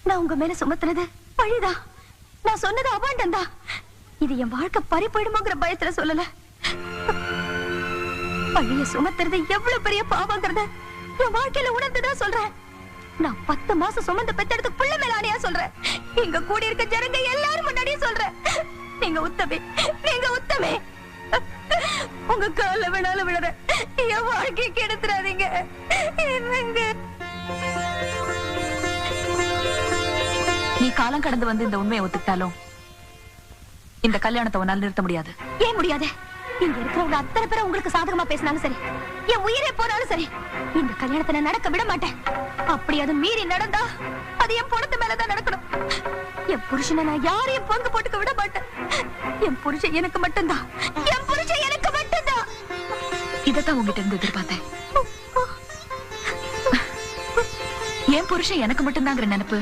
நான் உங்க மேல சுமத்துனது பழிதான். நான் சொன்னது அபாண்டம் தான். இது என் வாழ்க்கை பறி போயிடுமோங்கிற பயத்துல சொல்லல. பழிய சுமத்துறது எவ்வளவு பெரிய பாவங்கிறத என் வாழ்க்கையில உணர்ந்துதான் சொல்றேன். நான் 10 மாசம் சுமந்து பெத்தெடுத்து புள்ள மேல ஆணையா சொல்றேன். இங்க கூடி இருக்க ஜனங்க எல்லாரும் முன்னாடியே சொல்றேன். நீங்க உத்தமே, நீங்க உத்தமே. உங்க கால வேணாலும் விடுற என் வாழ்க்கையை கெடுத்துறாதீங்க. என்னங்க நீ காலம் கடந்து வந்து இந்த உண்மையை ஒத்துக்கிட்டாலும் இந்த கல்யாணத்தை உன்னால் நிறுத்த முடியாது. ஏன் முடியாது? இங்க இருக்கிறவங்க அத்தனை பேரை உங்களுக்கு சாதகமா பேசினாலும் சரி, என் உயிரே போனாலும் சரி, இந்த கல்யாணத்தை நான் நடக்க விட மாட்டேன். அப்படி அது மீறி நடந்தா அது என் பொணத்து மேலதான் நடக்கணும். என் புருஷனை நான் யாரையும் பங்கு போட்டுக்க விட மாட்டேன். என் புருஷன் எனக்கு மட்டும்தான். என் புருஷன் எனக்கு மட்டும்தான். இதத்தான் உங்ககிட்ட இருந்து எதிர்பார்த்தேன். என் புருஷன் எனக்கு மட்டும்தாங்கிற நினைப்பு